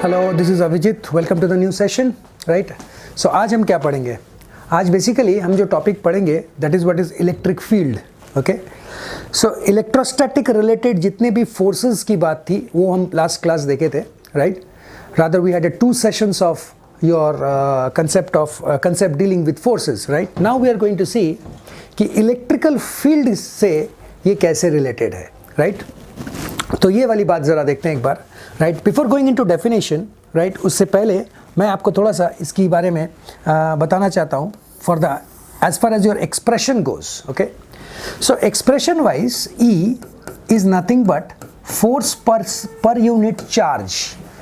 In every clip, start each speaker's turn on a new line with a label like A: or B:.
A: Hello, this is Abhijit. Welcome to the new session. Right, so आज हम क्या पढ़ेंगे? आज बेसिकली हम जो टॉपिक पढ़ेंगे that is what is electric field. Okay, so electrostatic related जितने भी फोर्सेस की बात थी वो हम लास्ट क्लास देखे थे। Right, rather we had 2 sessions of your concept dealing with forces. Right, now we are going to see कि इलेक्ट्रिकल फील्ड से ये कैसे रिलेटेड है। राइट, तो ये वाली बात ज़रा देखते हैं एक बार। Right, before going into definition, right, उससे पहले मैं आपको थोड़ा सा इसके बारे में बताना चाहता हूँ for the as far as your expression goes. Okay, so expression wise E is nothing but force per unit charge.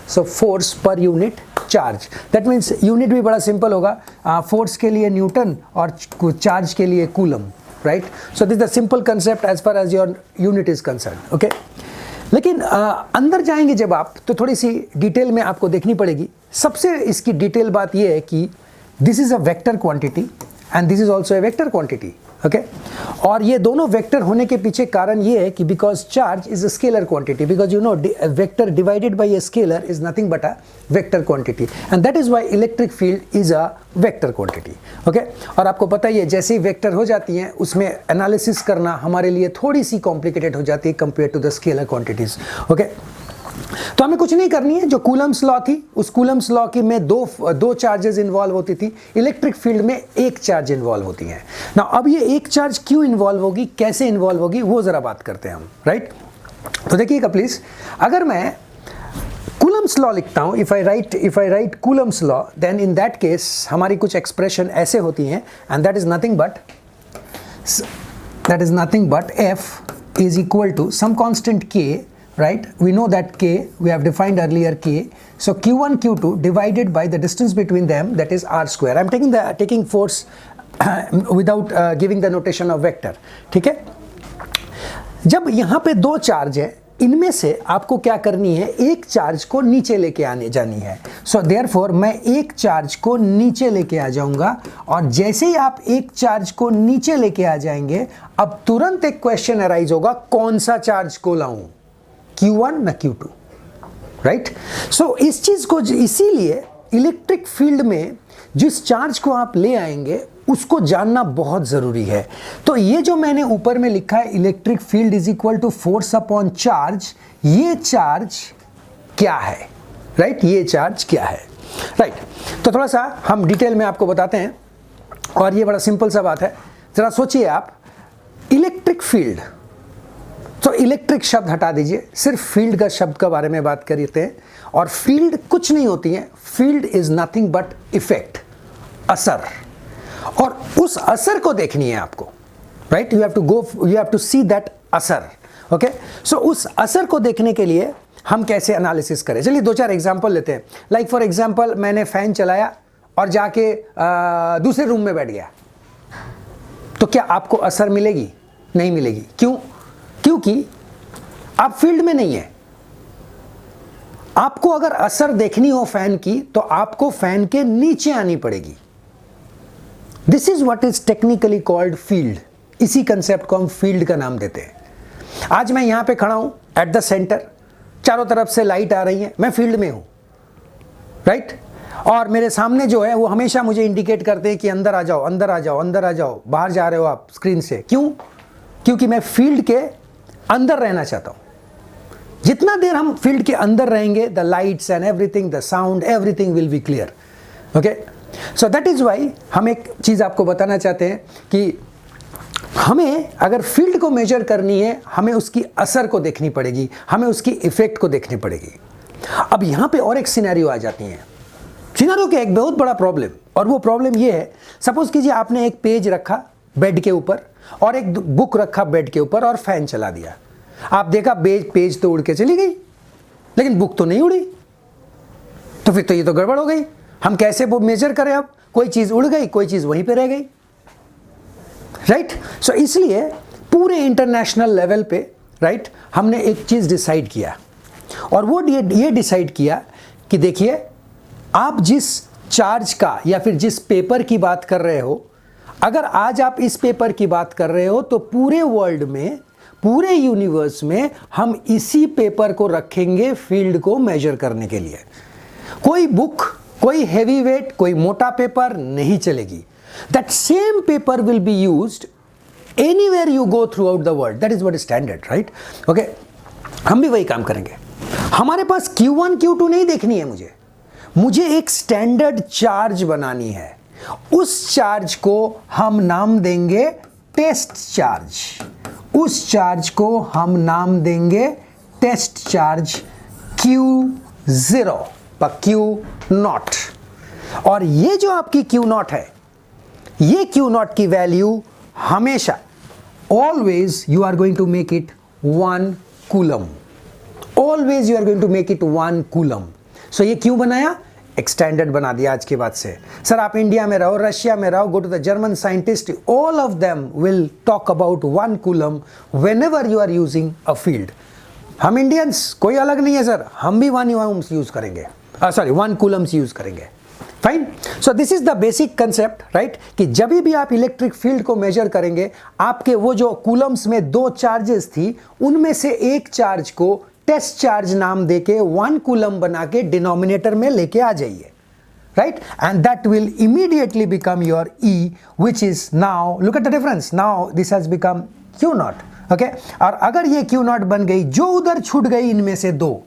A: So force per unit charge, that means unit भी बड़ा सिंपल होगा। फोर्स के लिए न्यूटन और charge के लिए coulomb. Right, so this the simple concept as far as your unit is concern. Okay, लेकिन अंदर जाएंगे जब आप तो थोड़ी सी डिटेल में आपको देखनी पड़ेगी। सबसे इसकी डिटेल बात यह है कि this is a vector quantity and this is also a vector quantity. Okay, और ये दोनों वेक्टर होने के पीछे कारण ये है कि because charge is a scalar quantity, because you know vector divided by a scalar is nothing but a vector quantity and that is why electric field is a vector quantity. Okay, और आपको पता ही है जैसे ही vector हो जाती हैं उसमें analysis करना हमारे लिए थोड़ी सी कॉम्प्लिकेटेड हो जाती है compare to the scalar quantities. Okay, तो हमें कुछ नहीं करनी है। जो कूलम्स लॉ थी उस कूलम्स लॉ की में दो चार्जेस इन्वॉल्व होती थी, इलेक्ट्रिक फील्ड में एक चार्ज इन्वॉल्व होती है ना। अब ये एक चार्ज क्यों इन्वॉल्व होगी, कैसे इन्वॉल्व होगी, वो जरा बात करते हैं हम। राइट, तो देखिएगा प्लीज, अगर मैं कूलम्स लॉ लिखता हूं, if I write Coulomb's law, then in that case हमारी कुछ एक्सप्रेशन ऐसे होती हैं and that is nothing but F is equal to some constant k. Right, we know that k, we have defined earlier k, so q1 q2 divided by the distance between them, that is r square. I'm taking force without giving the notation of vector. ठीक है, जब यहाँ पे दो charge है, इनमें से आपको क्या करनी है, एक चार्ज को नीचे लेके आने जानी है। सो देयरफॉर मैं एक चार्ज को नीचे लेके आ जाऊंगा और जैसे ही आप एक चार्ज को नीचे लेके आ जाएंगे अब तुरंत एक क्वेश्चन अराइज होगा, कौन सा चार्ज को लाऊं, Q1 ना Q2। राइट, सो इस चीज को इसीलिए इलेक्ट्रिक फील्ड में जिस चार्ज को आप ले आएंगे उसको जानना बहुत जरूरी है। तो ये जो मैंने ऊपर में लिखा है electric field is equal to force upon charge, ये चार्ज क्या है? राइट, ये चार्ज क्या है? राइट, तो थोड़ा सा हम डिटेल में आपको बताते हैं और ये बड़ा सिंपल सा बात है। जरा सोचिए आप, इलेक्ट्रिक फील्ड, तो इलेक्ट्रिक शब्द हटा दीजिए, सिर्फ फील्ड का शब्द के बारे में बात करते हैं। और फील्ड कुछ नहीं होती है, field is nothing but effect, असर, और उस असर को देखनी है आपको। Right, you have to see that असर। ओके, सो उस असर को देखने के लिए हम कैसे एनालिसिस करें, चलिए 2-4 एग्जांपल लेते हैं। लाइक फॉर एग्जांपल, मैंने फैन चलाया और जाके दूसरे रूम में बैठ गया, तो क्या आपको असर मिलेगी? नहीं मिलेगी। क्यों? क्योंकि आप फील्ड में नहीं है। आपको अगर असर देखनी हो फैन की तो आपको फैन के नीचे आनी पड़ेगी। This is what is technically called field. इसी कंसेप्ट को हम फील्ड का नाम देते हैं। आज मैं यहां पे खड़ा हूं एट द सेंटर, चारों तरफ से लाइट आ रही है, मैं फील्ड में हूं। राइट, और मेरे सामने जो है वो हमेशा मुझे इंडिकेट करते हैं कि अंदर आ जाओ, अंदर आ जाओ, अंदर आ जाओ, बाहर जा रहे हो आप स्क्रीन से। क्यों? क्योंकि मैं फील्ड के अंदर रहना चाहता हूं। जितना देर हम फील्ड के अंदर रहेंगे, the lights and everything, the sound, everything will be clear. Okay, so that is why हम एक चीज आपको बताना चाहते हैं कि हमें अगर फील्ड को मेजर करनी है, हमें उसकी असर को देखनी पड़ेगी, हमें उसकी इफेक्ट को देखनी पड़ेगी। अब यहां पे और एक सिनेरियो आ जाती है। सिनेरियो के एक बहुत बड़ा प्रॉब्लम, और वो प्रॉब्लम ये है, सपोज कीजिए आपने एक पेज रखा बेड के ऊपर और एक बुक रखा बेड के ऊपर और फैन चला दिया। आप देखा पेज तो उड़ के चली गई लेकिन बुक तो नहीं उड़ी, तो फिर तो ये तो गड़बड़ हो गई। हम कैसे वो मेजर करें? अब कोई चीज उड़ गई, कोई चीज वहीं पे रह गई। राइट, सो इसलिए पूरे इंटरनेशनल लेवल पे, राइट, हमने एक चीज डिसाइड किया, और वो ये डिसाइड किया कि देखिए, आप जिस चार्ज का या फिर जिस पेपर की बात कर रहे हो, अगर आज आप इस पेपर की बात कर रहे हो तो पूरे वर्ल्ड में, पूरे यूनिवर्स में हम इसी पेपर को रखेंगे फील्ड को मेजर करने के लिए। कोई बुक, कोई हैवी वेट, कोई मोटा पेपर नहीं चलेगी. That same paper will be used anywhere you go through out the world. That is what is standard, right? Okay, हम भी वही काम करेंगे. हमारे पास Q1 Q2 नहीं देखनी है, मुझे एक स्टैंडर्ड चार्ज बनानी है. उस चार्ज को हम नाम देंगे टेस्ट चार्ज. उस चार्ज को हम नाम देंगे टेस्ट चार्ज Q0 पर Q0. और ये जो आपकी Q0 है, ये Q0 की वैल्यू हमेशा always you are going to make it 1 coulomb. Always you are going to make it 1 coulomb. So ये क्यों बनाया? एक स्टैंडर्ड बना दिया आज के बाद से. सर आप इंडिया में रहो, रशिया में रहो, go to the German scientist, all of them will talk about 1 coulomb whenever you are using a field. हम इंडियंस कोई अलग नहीं है सर, हम भी 1 coulombs यूज करेंगे, 1 coulombs यूज करेंगे. Fine. So this is the basic concept, right? कि जब भी आप इलेक्ट्रिक फील्ड को मेजर करेंगे, आपके वो जो कूलम्स में 2 चार्जेस थी, उनमें से एक चार्ज को टेस्ट चार्ज नाम देके 1 coulomb बना के डिनोमिनेटर में लेके आ जाइए, right? And that will immediately become your E, which is now, look at the difference, now this has become Q0. Okay, और अगर ये Q0 बन गई, जो उधर छूट गई इनमें से 2,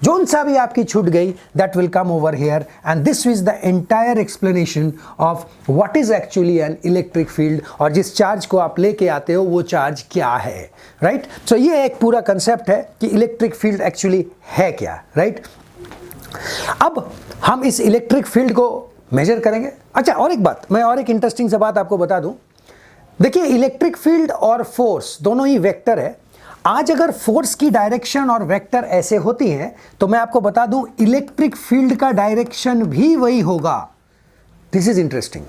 A: जोन सा भी आपकी छूट गई, that will come over here. And this is the entire explanation of what is actually an electric field, और जिस चार्ज को आप लेके आते हो वो चार्ज क्या है, राइट? सो ये एक पूरा कंसेप्ट है कि इलेक्ट्रिक फील्ड एक्चुअली है क्या, राइट? अब हम इस इलेक्ट्रिक फील्ड को मेजर करेंगे. अच्छा, और एक बात, मैं और एक इंटरेस्टिंग सी बात आपको बता दूं. देखिए, इलेक्ट्रिक फील्ड और फोर्स दोनों ही वेक्टर है. आज अगर फोर्स की डायरेक्शन और वेक्टर ऐसे होती हैं, तो मैं आपको बता दूं इलेक्ट्रिक फील्ड का डायरेक्शन भी वही होगा. This is interesting.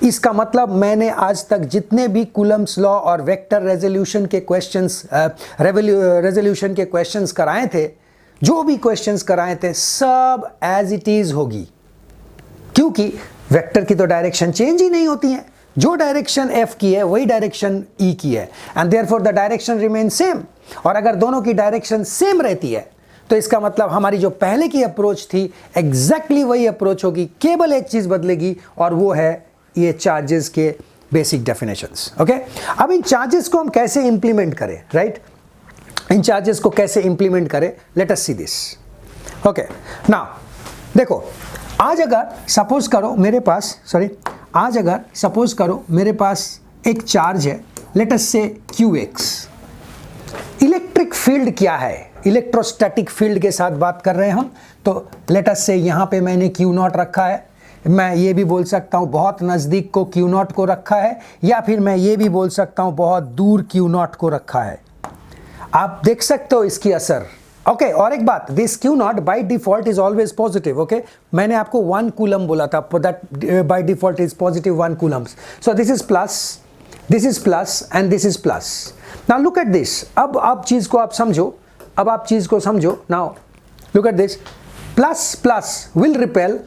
A: इसका मतलब मैंने आज तक जितने भी कूलम्स लॉ और वेक्टर रेजोल्यूशन के क्वेश्चंस कराए थे, जो भी क्वेश्चंस कराए थे, सब एज इट इज होगी, क्योंकि वेक्टर की तो डायरेक्शन चेंज ही नहीं होती है. जो डायरेक्शन F की है वही डायरेक्शन E की है, and therefore the direction remain same. और अगर दोनों की डायरेक्शन सेम रहती है, तो इसका मतलब हमारी जो पहले की अप्रोच थी एग्जैक्टली वही अप्रोच होगी. केवल एक चीज बदलेगी, और वो है ये चार्जेस के बेसिक डेफिनेशंस. ओके, अब इन चार्जेस को हम कैसे इंप्लीमेंट करें, राइट? इन चार्जेस को कैसे इंप्लीमेंट करें, late us see this. Okay, now देखो, आज अगर सपोज करो मेरे पास एक चार्ज है, लेट अस से QX. इलेक्ट्रिक फील्ड क्या है? इलेक्ट्रोस्टैटिक फील्ड के साथ बात कर रहे हैं हम. तो लेट अस से यहां पे मैंने Q0 रखा है. मैं ये भी बोल सकता हूं बहुत नजदीक को Q0 को रखा है, या फिर मैं ये भी बोल सकता हूं बहुत दूर Q0 को रखा है. आप देख सकते हो इसकी असर. ओके, और एक बात, this Q0 by default is always positive. Okay, मैंने आपको 1 coulomb बोला था, that by default is positive 1 coulombs. So this is plus and this is plus. Now look at this. अब आप चीज को समझो. Now look at this. Plus plus will repel.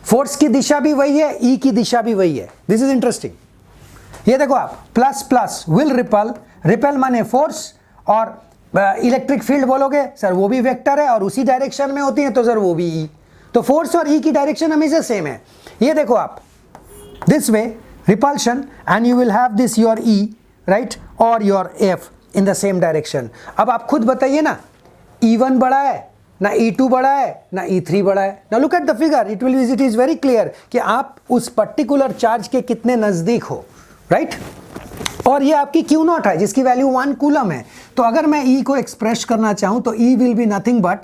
A: Force की दिशा भी वही है, E की दिशा भी वही है. This is interesting. ये देखो आप, plus plus will repel. Repel माने फोर्स, और इलेक्ट्रिक फील्ड बोलोगे सर वो भी वेक्टर है और उसी डायरेक्शन में होती है, तो सर वो भी E. तो फोर्स और E की डायरेक्शन हमेशा सेम है. ये देखो आप, this way repulsion, and you will have this your E, right, और your F in the same direction. अब आप खुद बताइए ना, E1 बड़ा है ना, E2 बड़ा है ना, E3 बड़ा है. Now look at the figure, it is very clear कि आप उस पर्टिकुलर चार्ज के कितने नजदीक हो, राइट? और ये आपकी Q0 है जिसकी वैल्यू 1 coulomb है. तो अगर मैं E को एक्सप्रेस करना चाहूं तो E will be nothing but,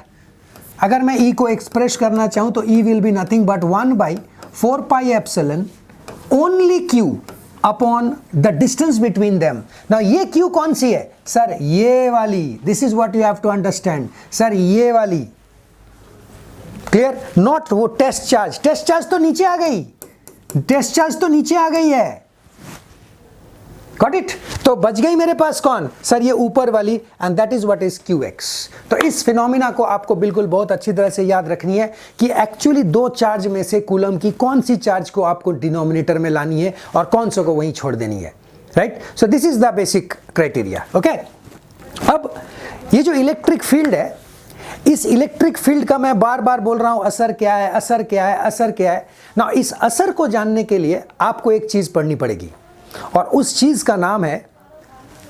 A: अगर मैं E को एक्सप्रेस करना चाहूं तो E will be nothing but 1/4 pi epsilon only Q upon the distance between them. Now ये Q कौन सी है सर? ये वाली. This is what you have to understand sir, ये वाली. क्लियर? नॉट वो टेस्ट चार्ज. टेस्ट चार्ज तो नीचे आ गई है. Got it? तो बच गई मेरे पास कौन सर? ये ऊपर वाली, and that is what is QX. तो इस फिनोमिना को आपको बिल्कुल बहुत अच्छी तरह से याद रखनी है कि एक्चुअली 2 चार्ज में से कूलम की कौन सी चार्ज को आपको डिनोमिनेटर में लानी है और कौन सा को वहीं छोड़ देनी है, right? So this is the basic criteria. Okay, अब ये जो इलेक्ट्रिक फील्ड है, इस इलेक्ट्रिक फील्ड का मैं बार बार बोल रहा हूं असर क्या है, असर क्या है, असर क्या है ना। इस असर को जानने के लिए आपको एक चीज पढ़नी पड़ेगी और उस चीज का नाम है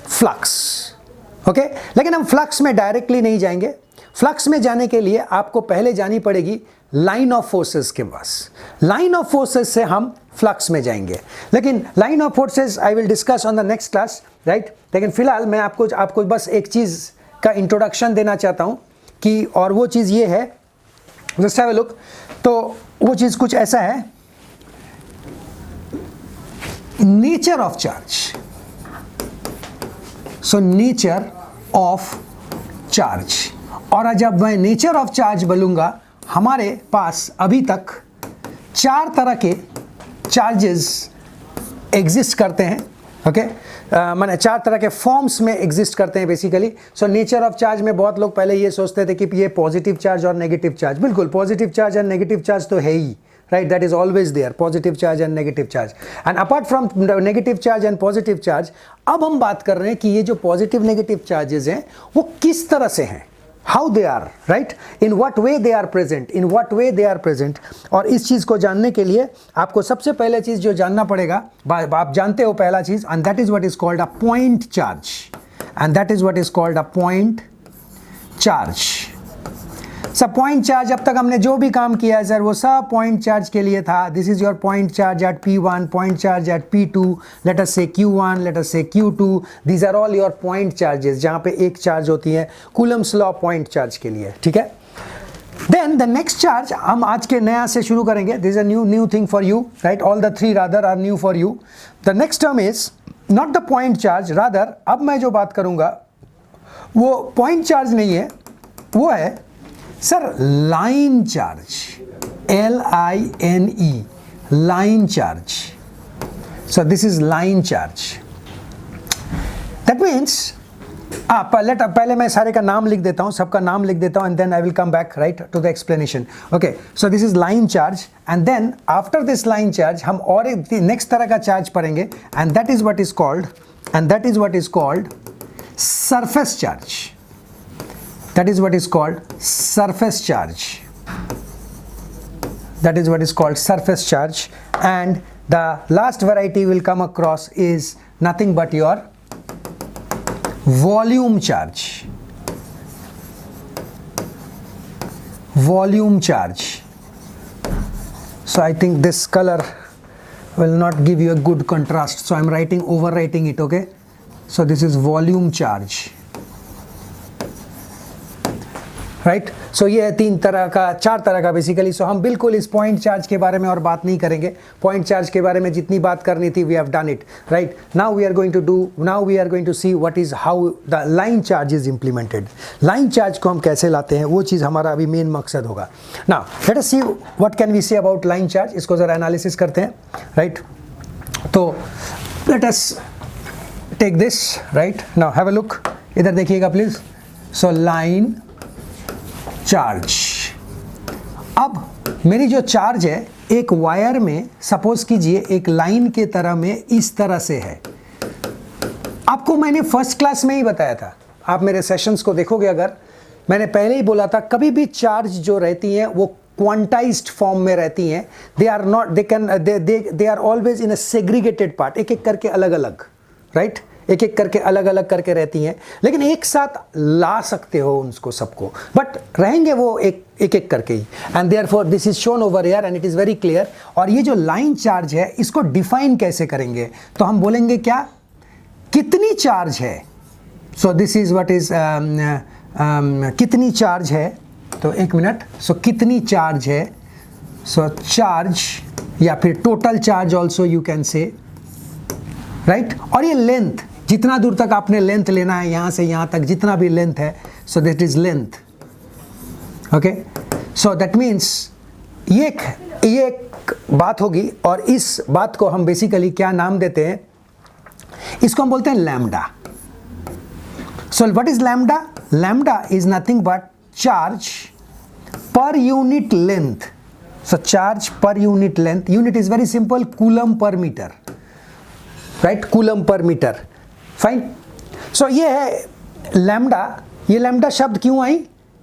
A: फ्लक्स। ओके, लेकिन हम फ्लक्स में डायरेक्टली नहीं जाएंगे। फ्लक्स में जाने के लिए आपको पहले जानी पड़ेगी लाइन ऑफ फोर्सेस के पास। लाइन ऑफ फोर्सेस से हम फ्लक्स में जाएंगे, लेकिन line of forces I will discuss on the next class, right. लेकिन फिलहाल मैं आपको बस एक चीज का इंट्रोडक्शन देना चाहता हूं कि, और वो चीज ये है, जस्ट हैव अ लुक। तो वो चीज कुछ ऐसा है, nature of charge. So nature of charge, और जब मैं नेचर ऑफ चार्ज बोलूंगा, हमारे पास अभी तक 4 तरह के चार्जेस एग्जिस्ट करते हैं। ओके, माने 4 तरह के फॉर्म्स में एग्जिस्ट करते हैं basically. So nature of charge में बहुत लोग पहले ये सोचते थे कि ये पॉजिटिव चार्ज और नेगेटिव चार्ज, बिल्कुल positive charge and negative charge तो है ही, right, that is always there, positive charge and negative charge. And apart from negative charge and positive charge, अब हम बात कर रहे हैं कि ये जो positive negative charges हैं वो किस तरह से हैं, how they are, right, in what way they are present, in what way they are present. और इस चीज़ को जानने के लिए आपको सबसे पहले चीज़ जो जानना पड़ेगा, आप जानते हो पहला चीज़, and that is what is called a point charge, and that is what is called a point charge. सब पॉइंट चार्ज, अब तक हमने जो भी काम किया है सर वो सब पॉइंट चार्ज के लिए था। This is your point charge at P1, point charge at P2, let us say Q1, let us say Q2, these are all your point charges, जहाँ पे एक चार्ज होती है। कूलम्स लॉ पॉइंट चार्ज के लिए, ठीक है। देन द नेक्स्ट चार्ज हम आज के नया से शुरू करेंगे। This is a new thing for you, right, all the 3 rather are new for you. The next term is not the point charge, rather अब मैं जो बात करूँगा वो पॉइंट चार्ज नहीं है, वो है sir line charge, LINE, line charge. So this is line charge. That means पहले मैं सारे का नाम लिख देता हूँ, सबका नाम लिख देता हूँ, and then I will come back right to the explanation. Okay, so this is line charge, and then after this line charge हम और एक नेक्स्ट तरह का चार्ज पढ़ेंगे, and that is what is called surface charge. That is what is called surface charge. That is what is called surface charge. And the last variety we'll come across is nothing but your volume charge. Volume charge. So I think this color will not give you a good contrast. So I'm overwriting it, okay? So this is volume charge. Right, so ये है 4 तरह का basically. सो हम बिल्कुल इस point charge के बारे में और बात नहीं करेंगे। पॉइंट चार्ज के बारे में जितनी बात करनी थी we have done it, right. Now we are going to see what is how the line charge is implemented. Line charge को हम कैसे लाते हैं, वो चीज़ हमारा अभी मेन मकसद होगा। Now let us see what can we say about line charge. इसको ज़रा एनालिसिस करते हैं, राइट। तो let us take this, right. Now have a look, इधर देखिएगा प्लीज। सो लाइन चार्ज, अब मेरी जो चार्ज है एक वायर में, सपोज कीजिए एक लाइन के तरह में इस तरह से है। आपको मैंने फर्स्ट क्लास में ही बताया था, आप मेरे सेशंस को देखोगे अगर, मैंने पहले ही बोला था कभी भी चार्ज जो रहती हैं वो क्वांटाइज्ड फॉर्म में रहती हैं। They are always in a segregated part, एक एक करके अलग अलग, राइट, एक एक करके अलग अलग करके रहती हैं, लेकिन एक साथ ला सकते हो उनको सबको, बट रहेंगे वो एक एक करके ही। And therefore this is shown over here and it is very clear. और ये जो लाइन चार्ज है इसको डिफाइन कैसे करेंगे, तो हम बोलेंगे क्या, कितनी चार्ज है। So this is what is कितनी चार्ज है, तो एक मिनट। सो कितनी चार्ज है, सो चार्ज या फिर total charge also you can say, right. और ये लेंथ, जितना दूर तक आपने लेंथ लेना है यहाँ से यहाँ तक, जितना भी लेंथ है, so that is length, okay. So that means ये एक बात होगी, और इस बात को हम बेसिकली क्या नाम देते हैं, इसको हम बोलते हैं lambda. So what is lambda? Lambda is nothing but charge per unit length. So charge per unit length, unit is very simple, coulomb per metre, right, coulomb per metre, fine. So ये है lambda. ये lambda शब्द क्यों आई?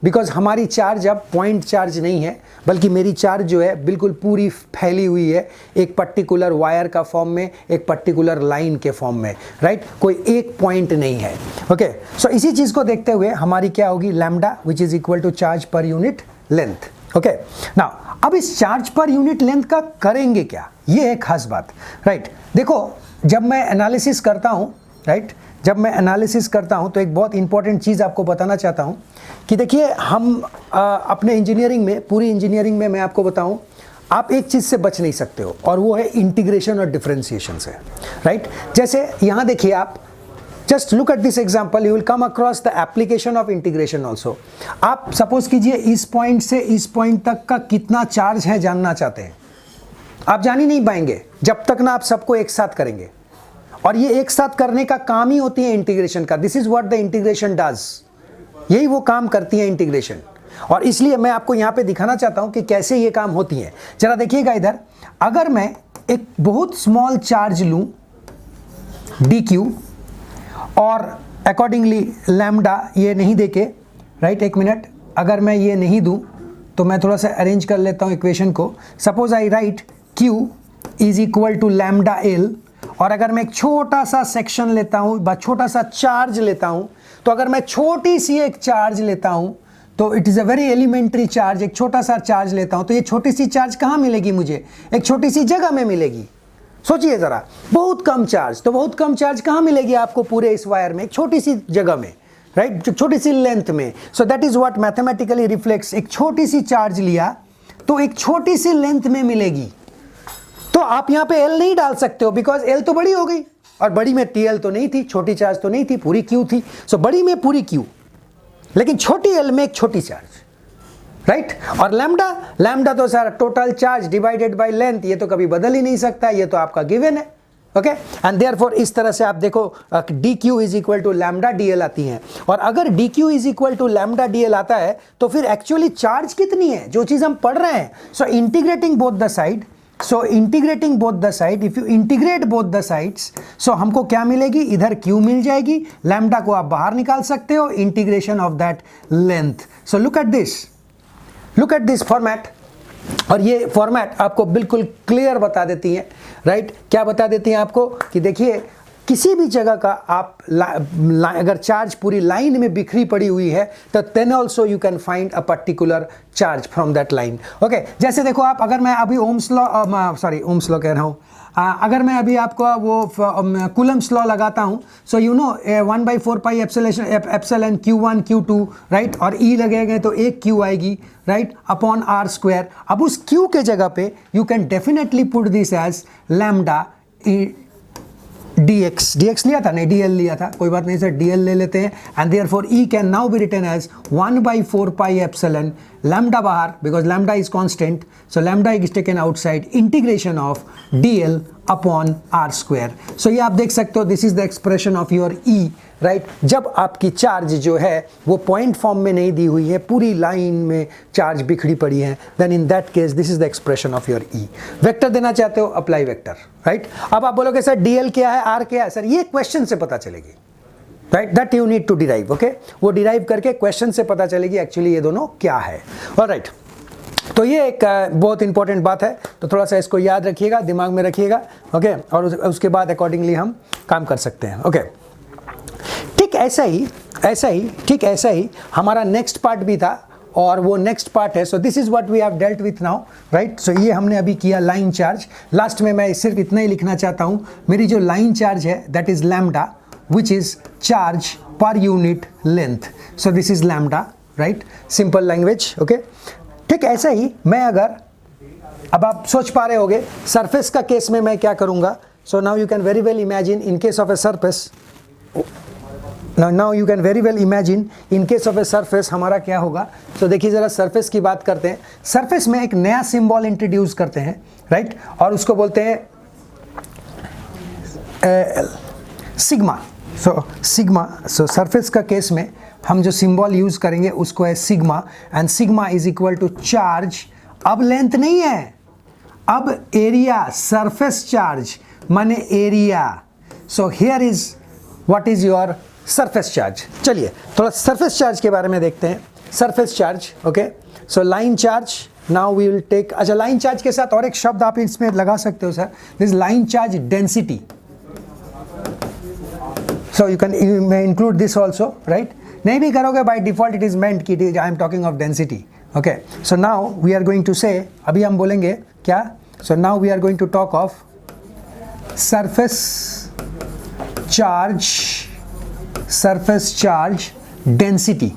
A: Because हमारी charge अब point charge नहीं है, बल्कि मेरी चार्ज जो है बिल्कुल पूरी फैली हुई है एक पर्टिकुलर वायर का फॉर्म में, एक पर्टिकुलर लाइन के फॉर्म में, राइट? कोई एक पॉइंट नहीं है। ओके, सो इसी चीज़ को देखते हुए हमारी क्या होगी, lambda which is equal to charge per unit length. Okay, now अब इस चार्ज पर यूनिट लेंथ का करेंगे क्या, ये है खास बात, राइट? देखो, जब मैं एनालिसिस करता हूँ, राइट, जब मैं एनालिसिस करता हूँ तो एक बहुत इंपॉर्टेंट चीज़ आपको बताना चाहता हूँ कि देखिए, हम अपने इंजीनियरिंग में, पूरी इंजीनियरिंग में मैं आपको बताऊँ, आप एक चीज़ से बच नहीं सकते हो, और वो है इंटीग्रेशन और डिफरेंशिएशन से, राइट? जैसे यहाँ देखिए, आप just look at this example, you will come across the application of integration also. आप सपोज कीजिए इस पॉइंट से इस पॉइंट तक का कितना चार्ज है जानना चाहते हैं, आप जान ही नहीं पाएंगे जब तक ना आप सबको एक साथ करेंगे, और ये एक साथ करने का काम ही होती है इंटीग्रेशन का। This is what the integration does, यही वो काम करती है इंटीग्रेशन, और इसलिए मैं आपको यहाँ पे दिखाना चाहता हूँ कि कैसे ये काम होती है। जरा देखिएगा इधर, अगर मैं एक बहुत स्मॉल चार्ज लूँ dq और अकॉर्डिंगली लैम्डा ये नहीं देके, राइट, एक मिनट, अगर मैं ये नहीं दूँ तो मैं थोड़ा सा अरेंज कर लेता हूँ इक्वेशन को। Suppose I write q is equal to lambda l, और अगर मैं एक छोटा सा सेक्शन लेता हूँ, छोटा सा चार्ज लेता हूँ, तो अगर मैं छोटी सी एक चार्ज लेता हूँ तो it is a very elementary charge, एक छोटा सा चार्ज लेता हूँ तो ये छोटी सी चार्ज कहाँ मिलेगी मुझे, एक छोटी सी जगह में मिलेगी। सोचिए ज़रा, बहुत कम चार्ज, तो बहुत कम चार्ज कहाँ मिलेगी आपको पूरे इस वायर में, एक छोटी सी जगह में, राइट, छोटी सी लेंथ में। So that is what mathematically reflects, एक छोटी सी चार्ज लिया तो एक छोटी सी लेंथ में मिलेगी। तो आप यहाँ पे L नहीं डाल सकते हो, बिकॉज L तो बड़ी हो गई, और बड़ी में TL तो नहीं थी, छोटी चार्ज तो नहीं थी, पूरी Q थी। सो बड़ी में पूरी Q, लेकिन छोटी L में एक छोटी चार्ज, राइट? और लैम्डा तो सारा total charge divided by length, ये तो कभी बदल ही नहीं सकता, ये तो आपका गिवन है। ओके, एंड देयरफॉर इस तरह से आप देखो dq is equal to lambda dl आती हैं, और अगर dq is equal to lambda dl आता है तो फिर एक्चुअली चार्ज कितनी है, जो चीज़ हम पढ़ रहे हैं। So integrating both the side, if you integrate both the sides, so हमको क्या मिलेगी, इधर q मिल जाएगी, लैम्डा को आप बाहर निकाल सकते हो, integration of that length. So look at this format, और ये फॉर्मेट आपको बिल्कुल क्लियर बता देती है, राइट? क्या बता देती हैं आपको कि देखिए, किसी भी जगह का आप अगर चार्ज पूरी लाइन में बिखरी पड़ी हुई है तो then also you can find a particular charge from that line. Okay, जैसे देखो आप, अगर मैं अभी ओम्स लॉ कह रहा हूँ, अगर मैं अभी आपको वो कूलम्स लॉ लगाता हूँ, so you know 1/4 pi epsilon Q1 Q2, right, और E लगेगा तो एक Q आएगी, राइट, अपॉन R स्क्वायर। अब उस Q के जगह पे you can definitely put this as lambda dx लिया था, नहीं dl लिया था, कोई बात नहीं सर, dl ले लेते हैं, and therefore E can now be written as 1/4 pi epsilon, lambda बाहर because lambda is constant, so lambda is taken outside, integration of dl upon r square. सो ये आप देख सकते हो, this is the expression of your E, right? जब आपकी charge जो है वो पॉइंट फॉर्म में नहीं दी हुई है, पूरी लाइन में चार्ज बिखरी पड़ी है, then in that case this is the expression of your E। Vector देना चाहते हो, अप्लाई वेक्टर, राइट? अब आप बोलोगे सर dl क्या है, r क्या है, सर ये क्वेश्चन से पता चलेगी, right? That you need to derive. Okay, वो डिराइव करके क्वेश्चन से पता चलेगी एक्चुअली ये दोनों क्या है। ऑलराइट, तो ये एक बहुत इंपॉर्टेंट बात है, तो थोड़ा सा इसको याद रखिएगा, दिमाग में रखिएगा। ओके, और उसके बाद अकॉर्डिंगली हम काम कर सकते हैं। ओके, ठीक ऐसा ही हमारा नेक्स्ट पार्ट भी था, और वो नेक्स्ट पार्ट है। So this is what we have dealt with now, right? So ये हमने अभी किया लाइन चार्ज। लास्ट में मैं सिर्फ इतना ही लिखना चाहता हूँ, मेरी जो लाइन चार्ज है that is lambda which is charge per unit length. So this is lambda, right? Simple language. Okay, ठीक ऐसा ही मैं अगर, अब आप सोच पा रहे होगे सरफेस का केस में मैं क्या करूँगा। So now you can very well imagine in case of a surface, now you can very well imagine in case of a surface हमारा क्या होगा। तो देखिए ज़रा सरफेस की बात करते हैं। सरफेस में एक नया सिंबल इंट्रोड्यूस करते हैं, राइट? और उसको बोलते हैं सिग्मा। सो सरफेस का केस में हम जो सिंबल यूज़ करेंगे उसको है sigma, and sigma is equal to charge. अब लेंथ नहीं है, अब एरिया, सरफेस चार्ज माने area. So here is what is your surface charge. चलिए थोड़ा सरफेस चार्ज के बारे में देखते हैं। Surface charge, okay. So line charge, now we will take, अच्छा लाइन चार्ज के साथ और एक शब्द आप इसमें लगा सकते हो sir, this line charge density, so you may include this also, right? नहीं भी करोगे by default it is meant कि I am talking of density, okay? So now we are going to say, अभी हम बोलेंगे क्या? So now we are going to talk of surface charge density.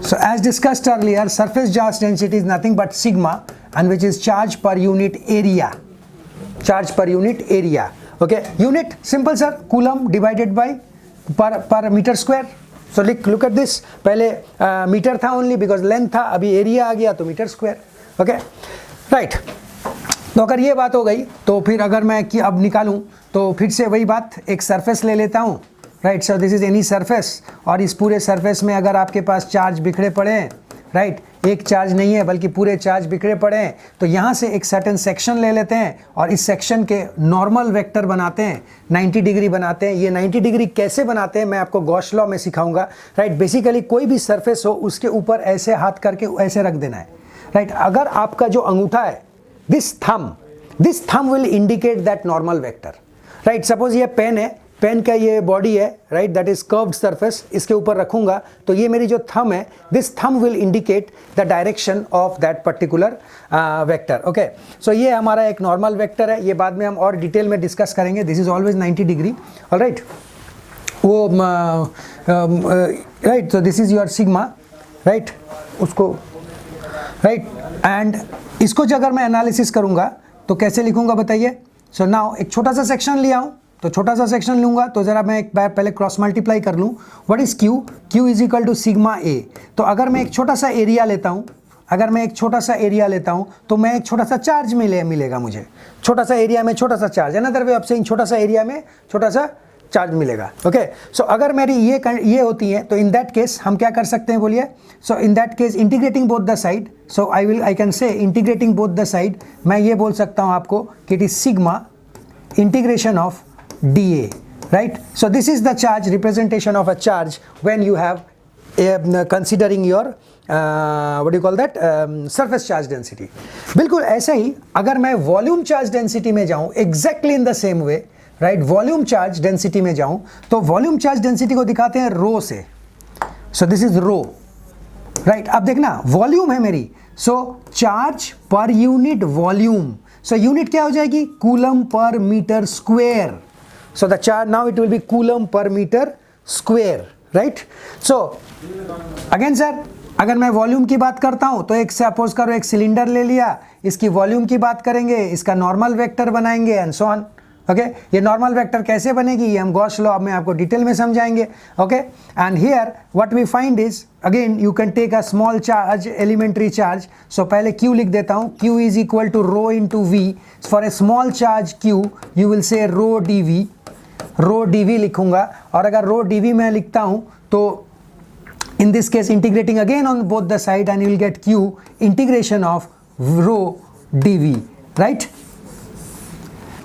A: So as discussed earlier, surface charge density is nothing but sigma, and which is charge per unit area. Charge per unit area. Okay, unit simple sir, coulomb divided by per meter square. So look at this, पहले metre था only because length था, अभी area आ गया तो metre square, okay right. तो अगर ये बात हो गई तो फिर अगर मैं कि अब निकालूं तो फिर से वही बात, एक सरफेस ले लेता हूँ, right. So this is any surface, और इस पूरे सरफेस में अगर आपके पास चार्ज बिखरे पड़े हैं, राइट, एक चार्ज नहीं है बल्कि पूरे चार्ज बिखरे पड़े हैं, तो यहाँ से एक सर्टेन सेक्शन ले लेते हैं और इस सेक्शन के नॉर्मल वेक्टर बनाते हैं, 90 डिग्री बनाते हैं। ये 90 डिग्री कैसे बनाते हैं मैं आपको गॉस लॉ में सिखाऊंगा, राइट। बेसिकली कोई भी सरफेस हो उसके ऊपर ऐसे हाथ करके ऐसे रख देना है, राइट। अगर आपका जो अंगूठा है, this thumb will indicate that normal vector, right. Suppose ये पेन है, पेन का ये बॉडी है, right, that is curved surface, इसके ऊपर रखूंगा तो ये मेरी जो थंब है, this thumb will indicate the direction of that particular vector, okay. So ये हमारा एक नॉर्मल वेक्टर है, ये बाद में हम और डिटेल में डिस्कस करेंगे। This is always 90 degree, alright. वो right, so this is your sigma, right, उसको राइट, एंड इसको जो अगर मैं एनालिसिस करूंगा तो कैसे लिखूंगा बताइए। सो नाउ एक छोटा सा सेक्शन लिया हूं, तो छोटा सा सेक्शन लूंगा तो जरा मैं एक बार पहले क्रॉस मल्टीप्लाई कर लूं। What is Q? Q is equal to sigma A. तो अगर मैं एक छोटा सा एरिया लेता हूं, तो मैं एक छोटा सा चार्ज मिलेगा मुझे, छोटा सा एरिया में छोटा सा charge, another way of saying छोटा सा एरिया में छोटा सा चार्ज मिलेगा, ओके। सो अगर मेरी ये होती है तो इन दैट केस हम क्या कर सकते हैं बोलिए। So in that case integrating both the side, so I can say integrating both the side, मैं ये बोल सकता हूँ आपको कि it is sigma integration of dA, right? So this is the charge representation of a charge when you have considering your what do you call that, surface charge density. बिल्कुल ऐसे ही अगर मैं वॉल्यूम चार्ज डेंसिटी में जाऊं, exactly in the same way, right, volume charge density में जाऊं तो volume charge density को दिखाते हैं रो से। So this is rho, right. अब देखना वॉल्यूम है मेरी, so charge per unit volume, so unit क्या हो जाएगी, coulomb per metre square. So the charge now it will be coulomb per meter square, right? So again sir, अगर मैं volume की बात करता हूं तो एक सपोज करो एक सिलेंडर ले लिया, इसकी वॉल्यूम की बात करेंगे, इसका नॉर्मल वेक्टर बनाएंगे एंड सो ऑन, ओके। ये नॉर्मल वेक्टर कैसे बनेगी ये हम गॉस लॉ में आपको डिटेल में समझाएंगे, okay. And here what we find is again you can take a small charge, elementary charge. So पहले Q लिख देता हूं, Q is equal to rho into V। For a small charge Q you will say rho dV लिखूंगा, और अगर रो dV मैं लिखता हूं तो in this case integrating again on both the side and you will get Q integration of rho dV, right.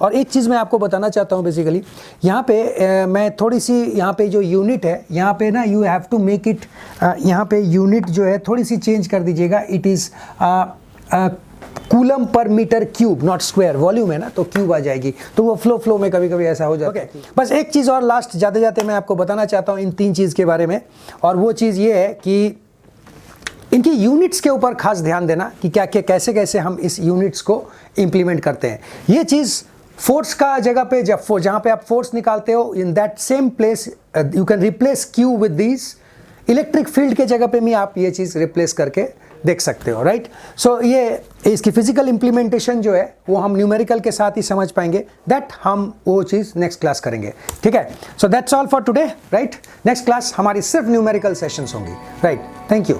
A: और एक चीज़ मैं आपको बताना चाहता हूँ बेसिकली यहाँ पे मैं थोड़ी सी यहाँ पे जो यूनिट है यहाँ पे ना you have to make it, यहाँ पे यूनिट जो है थोड़ी सी चेंज कर दीजिएगा। It is coulomb per metre cube, not square, volume है ना तो क्यूब आ जाएगी, तो वो फ्लो में कभी कभी ऐसा हो जाता है। बस एक चीज़ और लास्ट जाते जाते मैं आपको बताना चाहता हूँ इन तीन चीज़ के बारे में, और वो चीज़ ये है कि इनकी यूनिट्स के ऊपर खास ध्यान देना कि क्या कैसे कैसे हम इस यूनिट्स को इम्प्लीमेंट करते हैं। ये चीज़ फोर्स का जगह पे जहाँ पे आप फोर्स निकालते हो, in that same place you can replace Q with this. Electric field के जगह पे भी आप ये चीज़ रिप्लेस करके देख सकते हो, राइट। सो ये इसकी फिजिकल इंप्लीमेंटेशन जो है वो हम न्यूमेरिकल के साथ ही समझ पाएंगे, दैट हम वो चीज़ नेक्स्ट क्लास करेंगे, ठीक है। So that's all for today, right. Next class हमारी सिर्फ न्यूमेरिकल सेशंस होंगी, राइट। Thank you.